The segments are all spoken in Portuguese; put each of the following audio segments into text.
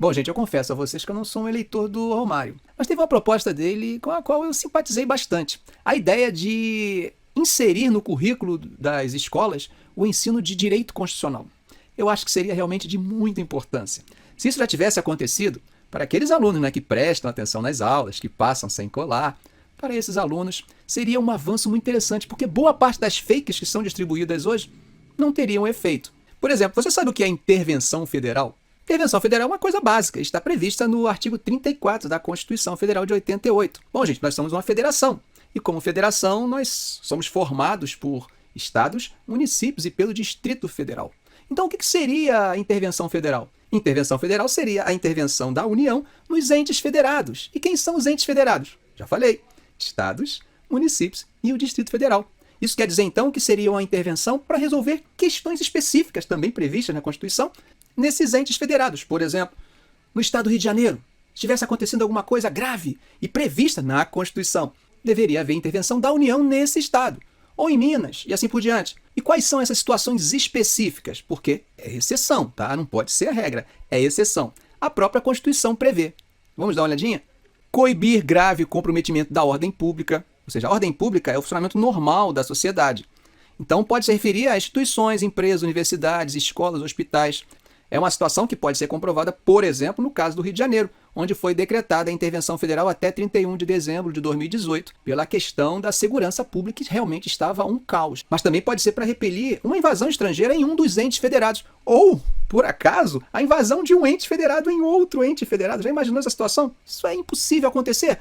Bom, gente, eu confesso a vocês que eu não sou um eleitor do Romário, mas teve uma proposta dele com a qual eu simpatizei bastante. A ideia de inserir no currículo das escolas o ensino de direito constitucional. Eu acho que seria realmente de muita importância. Se isso já tivesse acontecido, para aqueles alunos, né, que prestam atenção nas aulas, que passam sem colar, para esses alunos seria um avanço muito interessante, porque boa parte das fakes que são distribuídas hoje não teriam efeito. Por exemplo, você sabe o que é intervenção federal? Intervenção federal é uma coisa básica, está prevista no artigo 34 da Constituição Federal de 88. Bom, gente, nós somos uma federação, e como federação nós somos formados por estados, municípios e pelo Distrito Federal. Então, o que seria a intervenção federal? Intervenção federal seria a intervenção da União nos entes federados. E quem são os entes federados? Já falei, estados, municípios e o Distrito Federal. Isso quer dizer, então, que seria uma intervenção para resolver questões específicas, também previstas na Constituição, nesses entes federados. Por exemplo, no estado do Rio de Janeiro, se estivesse acontecendo alguma coisa grave e prevista na Constituição, deveria haver intervenção da União nesse estado. Ou em Minas, e assim por diante. E quais são essas situações específicas? Porque é exceção, tá? Não pode ser a regra, é exceção. A própria Constituição prevê. Vamos dar uma olhadinha? Coibir grave comprometimento da ordem pública, ou seja, a ordem pública é o funcionamento normal da sociedade. Então pode se referir a instituições, empresas, universidades, escolas, hospitais. É uma situação que pode ser comprovada, por exemplo, no caso do Rio de Janeiro, onde foi decretada a intervenção federal até 31 de dezembro de 2018, pela questão da segurança pública, que realmente estava um caos. Mas também pode ser para repelir uma invasão estrangeira em um dos entes federados, ou, por acaso, a invasão de um ente federado em outro ente federado. Já imaginou essa situação? Isso é impossível acontecer?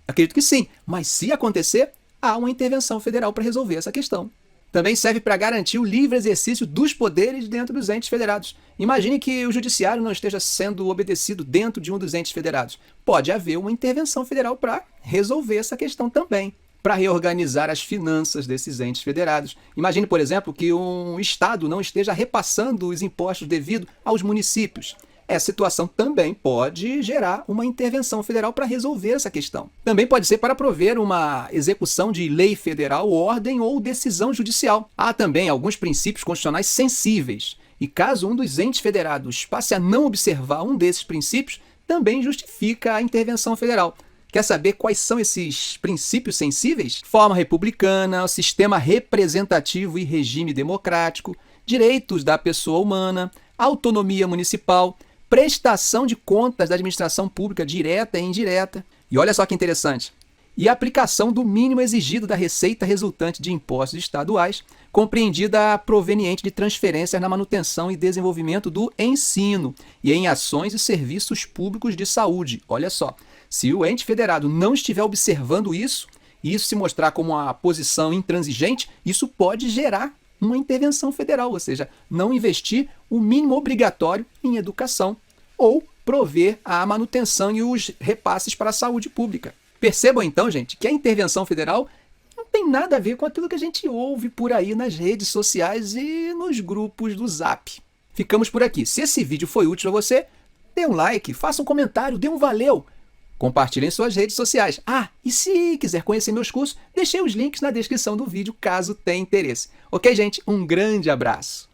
Acredito que sim, mas se acontecer, há uma intervenção federal para resolver essa questão. Também serve para garantir o livre exercício dos poderes dentro dos entes federados. Imagine que o judiciário não esteja sendo obedecido dentro de um dos entes federados. Pode haver uma intervenção federal para resolver essa questão também, para reorganizar as finanças desses entes federados. Imagine, por exemplo, que um estado não esteja repassando os impostos devido aos municípios. Essa situação também pode gerar uma intervenção federal para resolver essa questão. Também pode ser para prover uma execução de lei federal, ordem ou decisão judicial. Há também alguns princípios constitucionais sensíveis, e caso um dos entes federados passe a não observar um desses princípios, também justifica a intervenção federal. Quer saber quais são esses princípios sensíveis? Forma republicana, sistema representativo e regime democrático, direitos da pessoa humana, autonomia municipal, prestação de contas da administração pública direta e indireta. E olha só que interessante. E a aplicação do mínimo exigido da receita resultante de impostos estaduais, compreendida a proveniente de transferências na manutenção e desenvolvimento do ensino e em ações e serviços públicos de saúde. Olha só, se o ente federado não estiver observando isso, e isso se mostrar como uma posição intransigente, isso pode gerar uma intervenção federal, ou seja, não investir o mínimo obrigatório em educação ou prover a manutenção e os repasses para a saúde pública. Percebam então, gente, que a intervenção federal não tem nada a ver com aquilo que a gente ouve por aí nas redes sociais e nos grupos do Zap. Ficamos por aqui. Se esse vídeo foi útil a você, dê um like, faça um comentário, dê um valeu. Compartilhe em suas redes sociais. E se quiser conhecer meus cursos, deixei os links na descrição do vídeo, caso tenha interesse. Ok, gente? Um grande abraço!